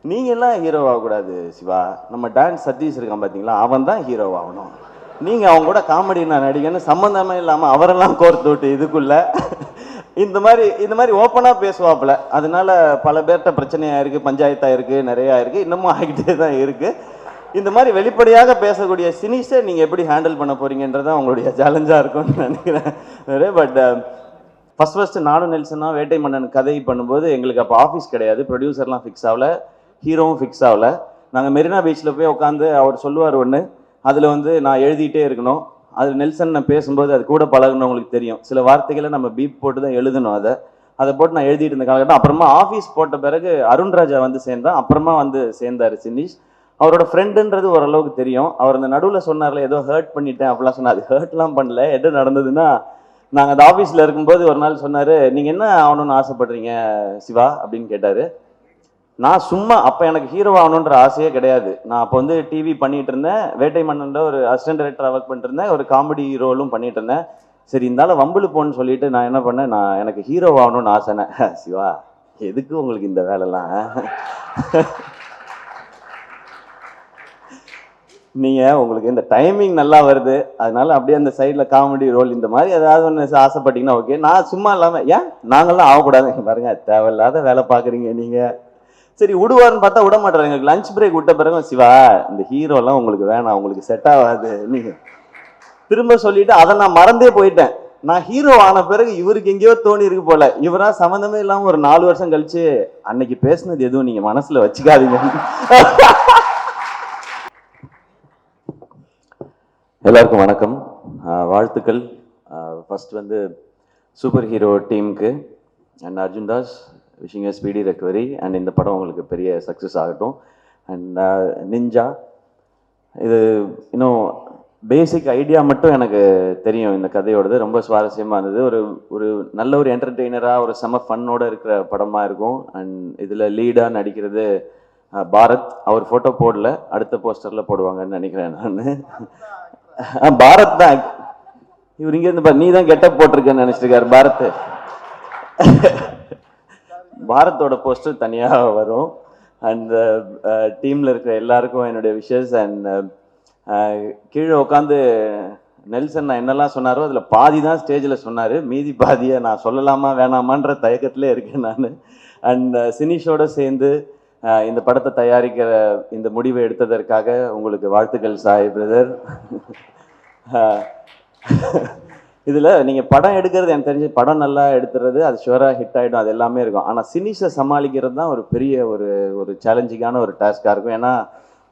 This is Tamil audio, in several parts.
நீங்கள்லாம் ஹீரோ ஆகக்கூடாது சிவா. நம்ம டான்ஸ் சதீஷ் இருக்கான் பார்த்தீங்களா, அவன் தான் ஹீரோ ஆகணும். நீங்கள் அவங்க கூட காமெடி நான் நடிகன்னு சம்மந்தமே இல்லாமல் அவரெல்லாம் கோர்த்து விட்டு இதுக்குள்ள இந்த மாதிரி ஓப்பனாக பேசுவாப்புல. அதனால பல பேர்கிட்ட பிரச்சனையாக இருக்குது, பஞ்சாயத்தாக இருக்குது, நிறையா இருக்குது, இன்னமும் ஆகிட்டே தான் இருக்குது. இந்த மாதிரி வெளிப்படையாக பேசக்கூடிய சினிஸை நீங்கள் எப்படி ஹேண்டில் பண்ண போகிறீங்கன்றதான் உங்களுடைய சேலஞ்சாக இருக்கும்னு நினைக்கிறேன். பட் ஃபஸ்ட்டு நானும் நெல்சனாக வேட்டை மன்னன் கதை பண்ணும்போது எங்களுக்கு அப்போ ஆஃபீஸ் கிடையாது, ப்ரொடியூசர்லாம் ஃபிக்ஸ் ஆகல, ஹீரோவும் ஃபிக்ஸ் ஆகல. நாங்கள் மெரினா பீச்சில் போய் உட்காந்து அவர் சொல்லுவார் ஒன்று, அதில் வந்து நான் எழுதிட்டே இருக்கணும். அது நெல்சன் நான் பேசும்போது அது கூட பழகுனவங்களுக்கு தெரியும், சில வார்த்தைகளை நம்ம பீப் போட்டு தான் எழுதணும். அதை போட்டு நான் எழுதிட்டு இருந்த காலகட்டம். அப்புறமா ஆஃபீஸ் போட்ட பிறகு அருண் ராஜா வந்து சேர்ந்தான், அப்புறமா வந்து சேர்ந்தார் சினிஷ். அவரோட ஃப்ரெண்டுன்றது ஓரளவுக்கு தெரியும். அவர் அந்த நடுவில் சொன்னார்ல ஏதோ ஹர்ட் பண்ணிட்டேன் அப்படிலாம் சொன்னார். அது ஹர்ட்லாம் பண்ணல. என்ன நடந்ததுன்னா, நாங்கள் அந்த ஆஃபீஸில் இருக்கும்போது ஒரு நாள் சொன்னார், நீங்கள் என்ன ஆகணும்னு ஆசைப்படுறீங்க சிவா அப்படின்னு கேட்டார். நான் சும்மா அப்போ எனக்கு ஹீரோ ஆகணுன்ற ஆசையே கிடையாது. நான் அப்போ வந்து டிவி பண்ணிகிட்டு இருந்தேன், வேட்டை மன்னன்ல ஒரு அசிஸ்டன்ட் டைரக்டராக ஒர்க் பண்ணிட்டு இருந்தேன், ஒரு காமெடி ரோலும் பண்ணிட்டு இருந்தேன். சரி இருந்தாலும் வம்புல போன்னு சொல்லிட்டு நான் என்ன பண்ணேன், நான் எனக்கு ஹீரோ ஆகணும்னு ஆசைனே. சிவா எதுக்கு உங்களுக்கு இந்த வேலைலாம், நீங்கள் உங்களுக்கு இந்த டைமிங் நல்லா வருது, அதனால அப்படியே அந்த சைடில் காமெடி ரோல் இந்த மாதிரி ஏதாவது ஒன்று ஆசைப்பட்டீங்கன்னா ஓகே. நான் சும்மா இல்லாமல் ஏன் நாங்கள்லாம் ஆகக்கூடாது பாருங்க, தேவையில்லாத வேலை பார்க்குறீங்க நீங்கள். சரி விடுவார்னு பார்த்தா விட மாட்டாரு. எங்களுக்கு லஞ்ச் பிரேக் விட்ட பிறகு சிவா இந்த ஹீரோலாம் உங்களுக்கு வேணாம், உங்களுக்கு செட் ஆகாது நீங்கள் திரும்ப சொல்லிட்டு அதை நான் மறந்தே போயிட்டேன். நான் ஹீரோ ஆன பிறகு இவருக்கு எங்கேயோ தோணி இருக்கு போல, இவரா சம்மந்தமே இல்லாமல் ஒரு 4 வருஷம் கழிச்சு அன்னைக்கு பேசுனது எதுவும் நீங்கள் மனசில் வச்சுக்காதீங்க. எல்லாருக்கும் வணக்கம், வாழ்த்துக்கள். ஃபர்ஸ்ட் வந்து சூப்பர் ஹீரோ டீமுக்கு and Arjun Das, wishing a speedy recovery. And இந்த படம் உங்களுக்கு பெரிய சக்ஸஸ் ஆகட்டும். அண்ட் நிஞ்சா, இது இன்னும் பேசிக் ஐடியா மட்டும் எனக்கு தெரியும் இந்த கதையோடது. ரொம்ப சுவாரஸ்யமாக இருந்தது. ஒரு நல்ல ஒரு என்டர்டெய்னராக ஒரு செம ஃபன்னோட இருக்கிற படமாக இருக்கும். அண்ட் இதில் லீடாக நடிக்கிறது பாரத். அவர் ஃபோட்டோ போடல, அடுத்த போஸ்டரில் போடுவாங்கன்னு நினைக்கிறேன் நான். பாரத் தான் இவர் இங்கேருந்து நீ தான் கெட்டப் போட்டிருக்கேன்னு நினச்சிருக்காரு பாரத். பாரத்தோட போஸ்டர் தனியாக வரும். அண்ட் டீமில் இருக்கிற எல்லாருக்கும் என்னுடைய விஷஸ். அண்ட் கீழே உட்காந்து நெல்சன் நான் என்னெல்லாம் சொன்னாரோ அதில் பாதி தான் ஸ்டேஜில் சொன்னார், மீதி பாதியை நான் சொல்லலாமா வேணாமான்ற தயக்கத்திலே இருக்கேன் நான். அண்ட் சினிஷோடு சேர்ந்து இந்த படத்தை தயாரிக்கிற இந்த முடிவை எடுத்ததற்காக உங்களுக்கு வாழ்த்துக்கள் சாய் பிரதர். இதில் நீங்கள் படம் எடுக்கிறது எனக்கு தெரிஞ்சு படம் நல்லா எடுத்துறது அது ஷுவராக ஹிட் ஆகிடும், அது எல்லாமே இருக்கும். ஆனால் சினிஷை சமாளிக்கிறது தான் ஒரு பெரிய ஒரு சேலஞ்சிங்கான ஒரு டாஸ்காக இருக்கும். ஏன்னா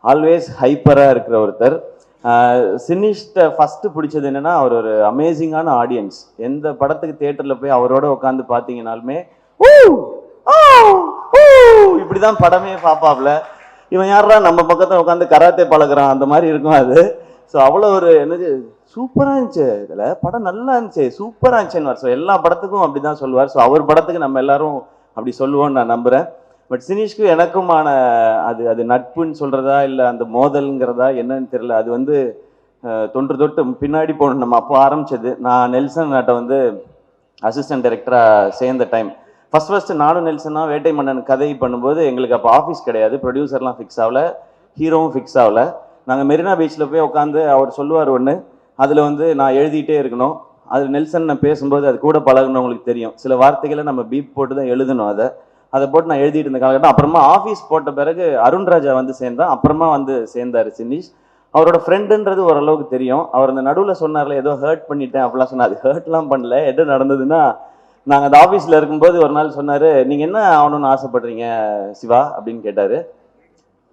ஆல்வேஸ் ஹைப்பராக இருக்கிற ஒருத்தர். சினிஷ்ட ஃபஸ்ட்டு பிடிச்சது என்னென்னா, அவர் ஒரு அமேசிங்கான ஆடியன்ஸ். எந்த படத்துக்கு தியேட்டரில் போய் அவரோட உட்காந்து பார்த்தீங்கன்னாலுமே இப்படி தான் படமே பார்ப்பாப்ல. இவன் யாரா நம்ம பக்கத்தில் உட்காந்து கராத்தே பழகிறான் அந்த மாதிரி இருக்கும் அது. ஸோ அவ்வளோ ஒரு என்னது சூப்பராக இருந்துச்சு, இதில் படம் நல்லா இருந்துச்சு, சூப்பராக இருந்துச்சுன்னு. ஸோ எல்லா படத்துக்கும் அப்படி தான் சொல்லுவார். ஸோ அவர் படத்துக்கு நம்ம எல்லாரும் அப்படி சொல்லுவோன்னு நான் நம்புகிறேன். பட் சினிஷ்க்கு எனக்குமான அது நட்புன்னு சொல்கிறதா இல்லை அந்த மோதல்ங்கிறதா என்னன்னு தெரியல. அது வந்து தொன்று தொட்டு பின்னாடி போகணும். நம்ம அப்போ ஆரம்பித்தது. நான் நெல்சன் நாட்டை வந்து அசிஸ்டன்ட் டைரக்டராக சேர்ந்த டைம். ஃபஸ்ட்டு நானும் நெல்சனாக வேட்டை மன்னன் கதை பண்ணும்போது எங்களுக்கு அப்போ ஆஃபீஸ் கிடையாது, ப்ரொடியூசர்லாம் ஃபிக்ஸ் ஆகல, ஹீரோவும் ஃபிக்ஸ் ஆகல. நாங்கள் மெரினா பீச்சில் போய் உட்காந்து அவர் சொல்லுவார் ஒன்று, அதில் வந்து நான் எழுதிட்டே இருக்கணும். அது நெல்சன் நான் பேசும்போது அது கூட பழகுனவங்களுக்கு தெரியும், சில வார்த்தைகளை நம்ம பீப் போட்டு தான் எழுதணும். அதை போட்டு நான் எழுதிட்டு இருந்த காலகட்டம். அப்புறமா ஆஃபீஸ் போட்ட பிறகு அருண் ராஜா வந்து சேர்ந்தான், அப்புறமா வந்து சேர்ந்தார் சினிஷ். அவரோட ஃப்ரெண்டுன்றது ஓரளவுக்கு தெரியும். அவர் அந்த நடுவில் சொன்னார்ல ஏதோ ஹர்ட் பண்ணிட்டேன் அப்படிலாம் சொன்னார். அது ஹர்ட்லாம் பண்ணல. என்ன நடந்ததுன்னா, நாங்கள் அந்த ஆஃபீஸில் இருக்கும்போது ஒரு நாள் சொன்னார், நீங்கள் என்ன ஆகணும்னு ஆசைப்படுறீங்க சிவா அப்படின்னு கேட்டார்.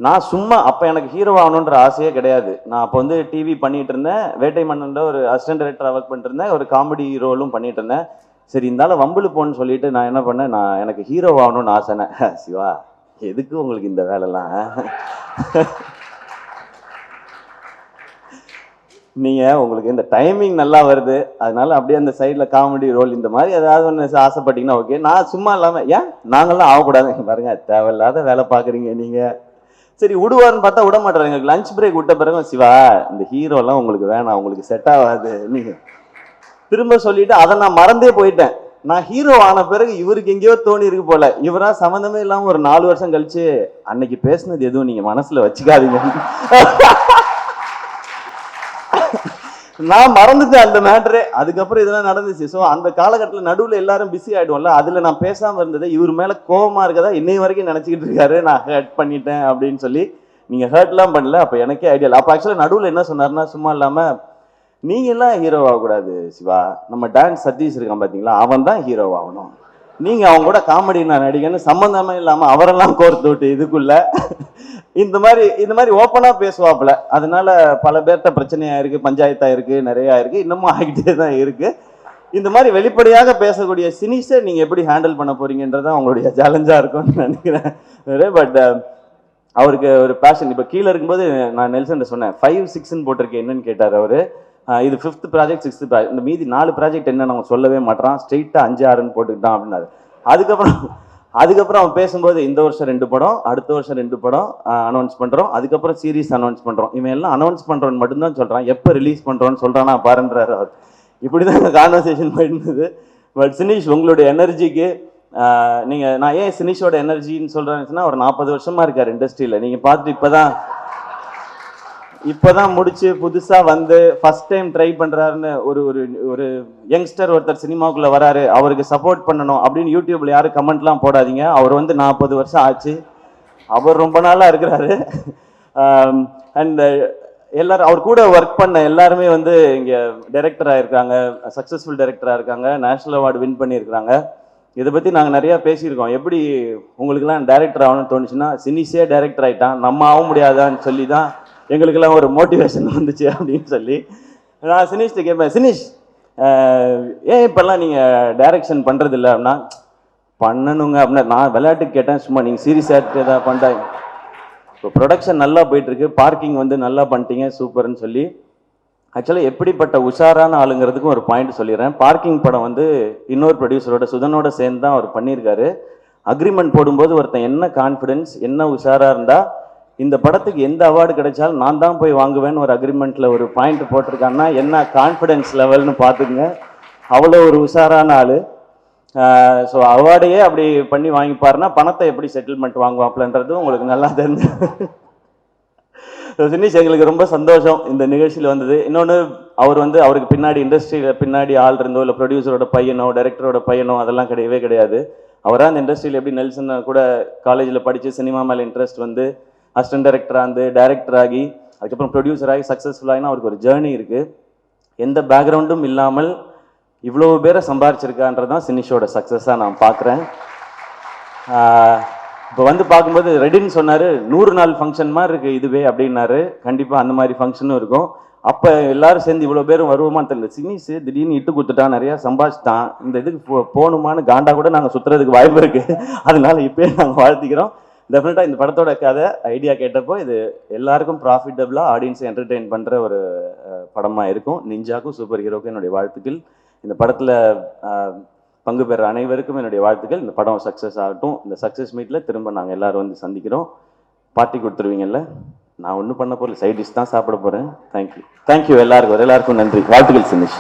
நான் சும்மா அப்போ எனக்கு ஹீரோ ஆகணுன்ற ஆசையே கிடையாது. நான் அப்போ வந்து டிவி பண்ணிகிட்டு இருந்தேன், வேட்டை மன்னன்ல ஒரு அசிஸ்டன்ட் டைரக்டராக ஒர்க் பண்ணிட்டு இருந்தேன், ஒரு காமெடி ரோலும் பண்ணிட்டு இருந்தேன். சரி இருந்தாலும் வம்புல போன்னு சொல்லிட்டு நான் என்ன பண்ணேன், நான் எனக்கு ஹீரோ ஆகணும்னு ஆசைனே. சிவா எதுக்கு உங்களுக்கு இந்த வேலைலாம், நீங்கள் உங்களுக்கு இந்த டைமிங் நல்லா வருது, அதனால அப்படியே அந்த சைடில் காமெடி ரோல் இந்த மாதிரி ஏதாவது ஒன்று ஆசைப்பட்டீங்கன்னா ஓகே. நான் சும்மா இல்லாமல் ஏன் நாங்கள்லாம் ஆகக்கூடாது பாருங்க, தேவையில்லாத வேலை பார்க்குறீங்க நீங்கள். சரி விடுவார்னு பார்த்தா விட மாட்டாரு. எங்களுக்கு லஞ்ச் பிரேக் விட்ட பிறகு சிவா இந்த ஹீரோலாம் உங்களுக்கு வேணாம், உங்களுக்கு செட் ஆகாது நீங்கள் திரும்ப சொல்லிட்டு அதை நான் மறந்தே போயிட்டேன். நான் ஹீரோ ஆன பிறகு இவருக்கு எங்கேயோ தோணி இருக்கு போல, இவரா சம்மந்தமே இல்லாம ஒரு 4 வருஷம் கழிச்சு அன்னைக்கு பேசுனது எதுவும் நீங்க மனசுல வச்சுக்காதீங்க. நான் மறந்துட்டேன் அந்த மேட்டரே. அதுக்கப்புறம் இதெல்லாம் நடந்துச்சு. ஸோ அந்த காலகட்டத்தில் நடுவில் எல்லாரும் பிஸி ஆயிடும்ல, அதுல நான் பேசாம இருந்தது இவர் மேல கோபமா இருக்கதா இன்னை வரைக்கும் நினைச்சுக்கிட்டு இருக்காரு, நான் ஹர்ட் பண்ணிட்டேன் அப்படின்னு சொல்லி. நீங்க ஹர்ட்லாம் பண்ணல, அப்ப எனக்கே ஐடியா இல்லை. அப்ப ஆக்சுவலா நடுவில் என்ன சொன்னாருன்னா, சும்மா இல்லாம நீங்க எல்லாம் ஹீரோ ஆகக்கூடாது சிவா, நம்ம டான்ஸ் சதீஷ் இருக்கான் பாத்தீங்களா, அவன் தான் ஹீரோ ஆகணும், நீங்க அவங்க கூட காமெடி நான் நடிகன்னு சம்பந்தமே இல்லாம அவரெல்லாம் கோர்த்து விட்டு இதுக்குள்ள இந்த மாதிரி ஓப்பனா பேசுவாப்புல. அதனால பல பேர்த்த பிரச்சனையா இருக்கு, பஞ்சாயத்தா இருக்கு, நிறைய இருக்கு, இன்னமும் ஆகிட்டே தான் இருக்கு. இந்த மாதிரி வெளிப்படையாக பேசக்கூடிய சினிஸை நீங்க எப்படி ஹேண்டில் பண்ண போறீங்கன்றத அவங்களுடைய சேலஞ்சா இருக்கும்னு நினைக்கிறேன். பட் அவருக்கு ஒரு பேஷன். இப்போ கீழே இருக்கும்போது நான் நெல்சன் சொன்னேன் 5-6ன்னு போட்டிருக்கேன் என்னன்னு கேட்டார் அவரு. இது 5th ப்ராஜெக்ட் 6th ப்ராஜெக்ட், இந்த மீதி 4 ப்ராஜெக்ட் என்னன்னு அவன் சொல்லவே மாட்டான், ஸ்ட்ரெயிட்டா 5-6ன்னு போட்டுக்கிட்டான் அப்படின்னாரு. அதுக்கப்புறம் அவன் பேசும்போது இந்த வருஷம் 2 படம், அடுத்த வருஷம் 2 படம் அனௌன்ஸ் பண்றோம், அதுக்கப்புறம் சீரீஸ் அனௌன்ஸ் பண்றோம். இவன் எல்லாம் அனௌன்ஸ் பண்றோன்னு மட்டும்தான் சொல்றான், எப்போ ரிலீஸ் பண்றோன்னு சொல்றானா பாருன்றாரு அவர். இப்படிதான் கான்வர்சேஷன் போயிருந்தது. பட் சினிஷ், உங்களுடைய எனர்ஜிக்கு நான் ஏன் சினிஷோட எனர்ஜின்னு சொல்றேன்னா, ஒரு 40 வருஷமா இருக்காரு இண்டஸ்ட்ரியில. நீங்க பார்த்துட்டு இப்பதான் முடிச்சு புதுசா வந்து ஃபர்ஸ்ட் டைம் ட்ரை பண்றாருன்னு ஒரு யங்ஸ்டர் ஒருத்தர் சினிமாவுக்குள்ள வராரு, அவருக்கு சப்போர்ட் பண்ணணும் அப்படின்னு யூடியூப்ல யாரும் கமெண்ட்லாம் போடாதீங்க. அவர் 40 வருஷம் ஆச்சு, அவர் ரொம்ப நாளா இருக்கிறாரு. அண்ட் எல்லாரும் அவர் கூட ஒர்க் பண்ண எல்லாருமே இங்க டைரக்டரா இருக்காங்க, சக்சஸ்ஃபுல் டைரக்டரா இருக்காங்க, நேஷனல் அவார்டு வின் பண்ணியிருக்கிறாங்க. இதை பத்தி நாங்க நிறைய பேசியிருக்கோம். எப்படி உங்களுக்குலாம் டைரக்டர் ஆகணும்னு தோணுச்சுன்னா, சினிஸே டைரக்டர் ஆயிட்டான், நம்ம ஆக முடியாதான்னு சொல்லி தான் எங்களுக்கெல்லாம் ஒரு மோட்டிவேஷன் வந்துச்சு அப்படின்னு சொல்லி. நான் சினிஷ்ட கேட்பேன், சினிஷ் ஏன் இப்பெல்லாம் நீங்க டைரக்ஷன் பண்றது இல்லை அப்படின்னா, பண்ணணுங்க அப்படின்னா. நான் விளையாட்டுக்கு கேட்டேன், சும்மா நீங்க சீரியஸ் ஆக்ட் ஏதாவது பண்ணுறாங்க, இப்போ ப்ரொடக்ஷன் நல்லா போயிட்டு இருக்கு, பார்க்கிங் நல்லா பண்ணிட்டீங்க சூப்பர்னு சொல்லி. ஆக்சுவலாக எப்படிப்பட்ட உஷாரான ஆளுங்கிறதுக்கும் ஒரு பாயிண்ட் சொல்லிடுறேன். பார்க்கிங் படம் இன்னொரு ப்ரொடியூசரோட சுதனோட சேர்ந்து தான் அவர் பண்ணியிருக்காரு. அக்ரிமெண்ட் போடும்போது ஒருத்தன் என்ன கான்ஃபிடென்ஸ், என்ன உஷாரா இருந்தா இந்த படத்துக்கு எந்த அவார்டு கிடைச்சாலும் நான் தான் போய் வாங்குவேன்னு ஒரு அக்ரிமெண்ட்ல ஒரு பாயிண்ட் போட்டிருக்காங்கன்னா என்ன கான்ஃபிடென்ஸ் லெவல்னு பார்த்துக்குங்க. அவ்வளோ ஒரு உஷாரான ஆளு. ஸோ அவார்டையே அப்படி பண்ணி வாங்கிப்பாருன்னா பணத்தை எப்படி செட்டில்மெண்ட் வாங்குவாப்லன்றது உங்களுக்கு நல்லா தெரிஞ்சு. சினிஷ், எங்களுக்கு ரொம்ப சந்தோஷம் இந்த நிகழ்ச்சியில் வந்தது. இன்னொன்று, அவர் அவருக்கு பின்னாடி இண்டஸ்ட்ரியில் பின்னாடி ஆள் இருந்தோ இல்லை ப்ரொடியூசரோட பையனோ டைரக்டரோட பையனோ அதெல்லாம் கிடையவே கிடையாது. அவராக அந்த இண்டஸ்ட்ரியில் எப்படி நெல்சன் கூட காலேஜில் படித்து சினிமா மேலே இன்ட்ரெஸ்ட் அசிஸ்டன்ட் டைரக்டராக டைரக்டர் ஆகி அதுக்கப்புறம் ப்ரொடியூசர் ஆகி சக்ஸஸ்ஃபுல்லாகினா அவருக்கு ஒரு ஜேர்னி இருக்குது. எந்த பேக்ரவுண்டும் இல்லாமல் இவ்வளோ பேரை சம்பாரிச்சிருக்கான்றது தான் சினிஷோட சக்ஸஸாக நான் பார்க்குறேன். இப்போ பார்க்கும்போது ரெடின்னு சொன்னார், 100 நாள் ஃபங்க்ஷன் மாதிரி இருக்குது இதுவே அப்படின்னாரு. கண்டிப்பாக அந்த மாதிரி ஃபங்க்ஷனும் இருக்கும். அப்போ எல்லாரும் சேர்ந்து இவ்வளோ பேரும் வருவோமான்னு தெரியல. சினிஸ் திடீர்னு இட்டு கொடுத்துட்டான், நிறையா சம்பாதிச்சிட்டான், இந்த இதுக்கு போகணுமான்னு காண்டா கூட நாங்கள் சுற்றுறதுக்கு வாய்ப்பு இருக்குது. அதனால இப்போயே நாங்கள் வாழ்த்திக்கிறோம். டெஃபினட்டாக இந்த படத்தோட கதை ஐடியா கேட்டப்போ இது எல்லாருக்கும் ப்ராஃபிட்டபிளாக ஆடியன்ஸை என்டர்டெயின் பண்ணுற ஒரு படமாக இருக்கும். நிஞ்சாக்கும் சூப்பர் ஹீரோக்கும் என்னுடைய வாழ்த்துக்கள். இந்த படத்தில் பங்கு பெற அனைவருக்கும் என்னுடைய வாழ்த்துக்கள். இந்த படம் சக்ஸஸ் ஆகட்டும். இந்த சக்ஸஸ் மீட்டில் திரும்ப நாங்கள் எல்லோரும் சந்திக்கிறோம். பார்ட்டி கொடுத்துருவீங்கல்ல? நான் ஒன்றும் பண்ண போகல, சைட் டிஷ் தான் சாப்பிட போகிறேன். தேங்க்யூ எல்லாருக்கும் நன்றி. வாழ்த்துக்கள் Sinish.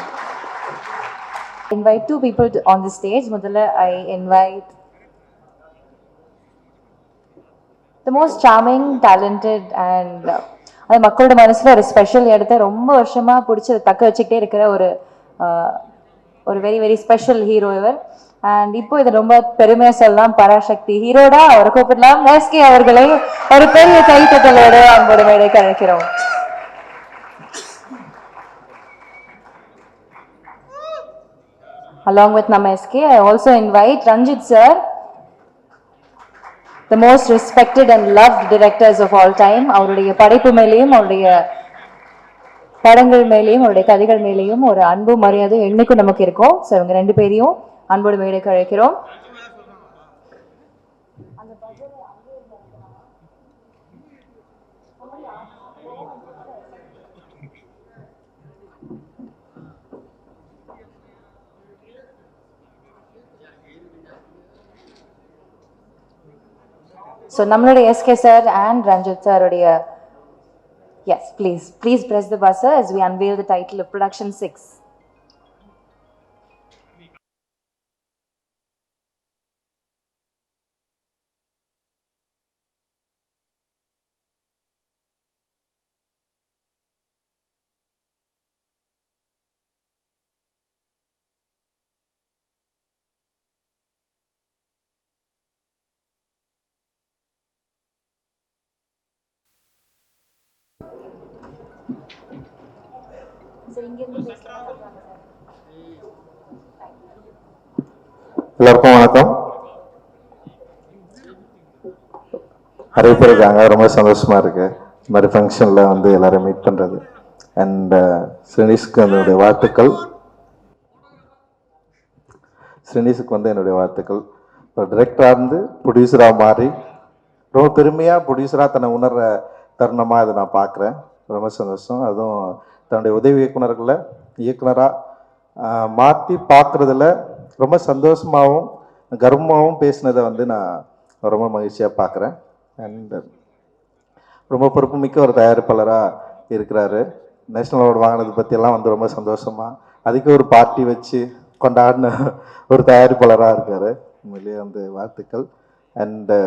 Invite 2 people on the stage. முதல்ல I invite the most charming, talented and அது மக்களோட மனசுல ஒரு ஸ்பெஷல் இடத்த ரொம்ப வருஷமா பிடிச்சி தக்க வச்சுக்கிட்டே இருக்கிற ஒரு வெரி வெரி ஸ்பெஷல் ஹீரோ இவர். அண்ட் இப்போ இதை ரொம்ப பெருமையா சொல்லலாம், பராசக்தி ஹீரோடா அவரை கூப்பிடலாம். எஸ்கே அவர்களை ஒரு பெரிய கைத்தட்டலோடு அன்போட மேடைக்கு அழைக்கிறோம். Along with நம்ம SK, I also invite Ranjit sir, the most respected and loved directors of all time. அவருடைய படைப்பு மேலேயும் அவருடைய படங்கள் மேலேயும் அவருடைய கதைகள் மேலேயும் ஒரு அன்பு மரியாதை என்னைக்கும் நமக்கு இருக்கும். ஸோ இவங்க 2 பேரையும் அன்போடு மேடைக்கு அழைக்கிறோம். So நம்மளுடைய SK sir and Ranjit sir உடைய yes, please press the buzzer as we unveil the title of Production 6. Sir இங்கிருந்து பேசலாம். எல்லாருக்கும் வணக்கம். நிறைய பேர் இருக்காங்க, ரொம்ப சந்தோஷமா இருக்கு இந்த மாதிரி ஃபங்க்ஷன்ல வந்து எல்லாரும் மீட் பண்றது. அண்ட் ஸ்ரீனிஷ்க்கு என்னுடைய வாழ்த்துக்கள். ஸ்ரீனிஷுக்கு வந்து என்னுடைய வாழ்த்துக்கள். ஒரு டிரெக்டராக இருந்து ப்ரொடியூசராக மாறி ரொம்ப பெருமையாக ப்ரொடியூசராக தன்னை உணர்ற தருணமாக அதை நான் பார்க்குறேன். ரொம்ப சந்தோஷம். அதுவும் தன்னுடைய உதவி இயக்குனர்களை இயக்குனராக மாற்றி பார்க்குறதுல ரொம்ப சந்தோஷமாகவும் கர்வமாகவும் பேசினதை வந்து நான் ரொம்ப மகிழ்ச்சியாக பார்க்குறேன். அண்ட் ரொம்ப பொறுப்புமிக்க ஒரு தயாரிப்பாளராக இருக்கிறாரு. நேஷ்னல் அவார்டு வாங்கினது பற்றியெல்லாம் வந்து ரொம்ப சந்தோஷமாக அதுக்கு ஒரு பார்ட்டி வச்சு கொண்டாடின ஒரு தயாரிப்பாளராக இருக்கார். உண்மையிலேயே வந்து வாழ்த்துக்கள். அண்டு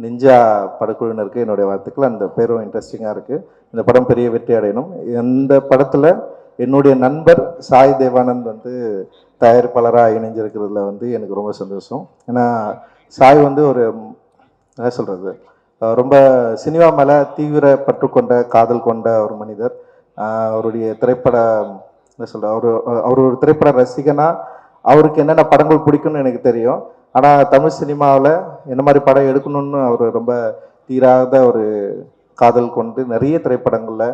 நிஞ்சா படக்குழுவினருக்கு என்னுடைய வாழ்த்துக்கள். அந்த பேரும் இன்ட்ரெஸ்டிங்காக இருக்குது. இந்த படம் பெரிய வெற்றி அடையணும். இந்த படத்தில் என்னுடைய நண்பர் சாய் தேவானந்த் வந்து தயாரிப்பாளராக இணைஞ்சிருக்கிறதுல வந்து எனக்கு ரொம்ப சந்தோஷம். ஏன்னா சாய் வந்து ஒரு என்ன சொல்கிறது, ரொம்ப சினிமா மேலே தீவிர பற்று கொண்ட காதல் கொண்ட ஒரு மனிதர். அவருடைய திரைப்பட என்ன சொல்கிற அவர் ஒரு திரைப்பட ரசிகனாக அவருக்கு என்னென்ன படங்கள் பிடிக்கும்னு எனக்கு தெரியும். ஆனால் தமிழ் சினிமாவில் என்ன மாதிரி படம் எடுக்கணும்னு அவர் ரொம்ப தீராத ஒரு காதல் கொண்டு நிறைய திரைப்படங்களில்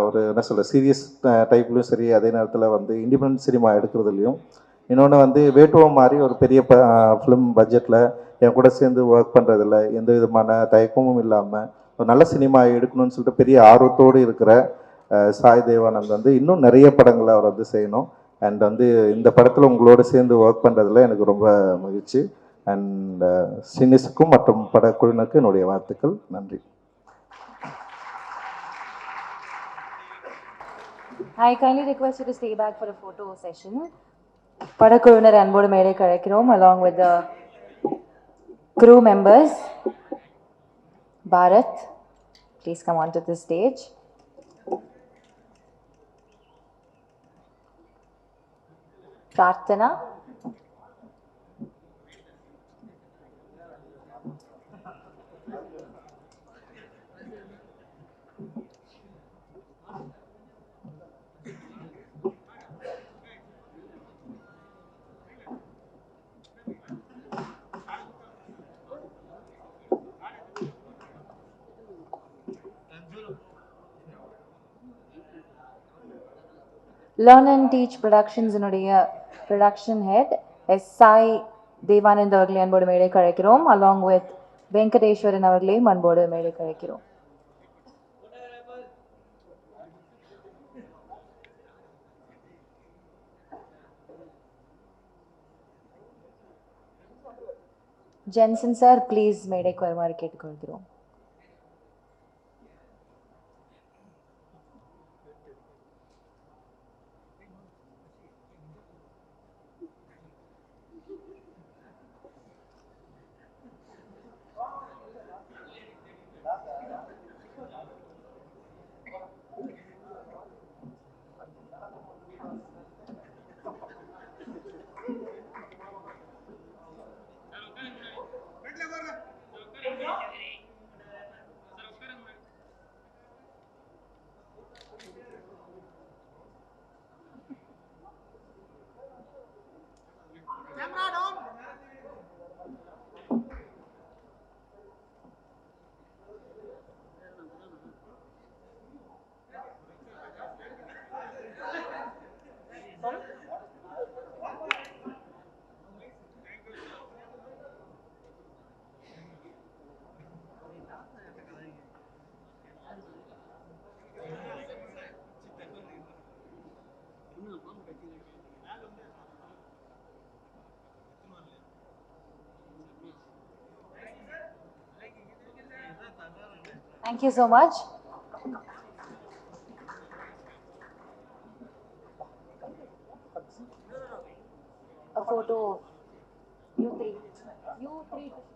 ஒரு என்ன சொல்ல சீரியஸ் டைப்லையும் சரி, அதே நேரத்தில் வந்து இண்டிபெண்டன்ட் சினிமா எடுக்கிறதுலையும். இன்னொன்று வந்து வேட்டுவம் மாதிரி ஒரு பெரிய ஃபிலிம் பட்ஜெட்டில் என் கூட சேர்ந்து ஒர்க் பண்ணுறதில்ல எந்த விதமான தயக்கமும் இல்லாமல் ஒரு நல்ல சினிமா எடுக்கணும்னு சொல்லிட்டு பெரிய ஆர்வத்தோடு இருக்கிற சாய் தேவானந்த் வந்து இன்னும் நிறைய படங்களை அவர் வந்து செய்யணும். அண்ட் வந்து இந்த படத்தில் உங்களோட சேர்ந்து ஒர்க் பண்ணுறதுல எனக்கு ரொம்ப மகிழ்ச்சி. அண்ட் ஸ்ரீனிஷுக்கும் மற்றும் படக்குழுவினருக்கும் என்னுடைய வாழ்த்துக்கள். நன்றி. I kindly request you to stay back for a photo session. படக்குழுவினர் அன்போடு மேடைக்கு அழைக்கிறோம் along with the crew members. Bharat, please come onto the stage. Prarthana. Learn and Teach Productions இனுடைய production head S Sai Devanand அவர்களை அன்போடு மேடைக்கு அழைக்கிறோம் along with வெங்கடேஸ்வரன் அவர்களையும் அன்போடு மேடைக்கு அழைக்கிறோம். ஜென்சன் சார் ப்ளீஸ் மேடைக்கு வருமாறு கேட்டுக்கொள்கிறோம். Thank you so much. A photo. You three.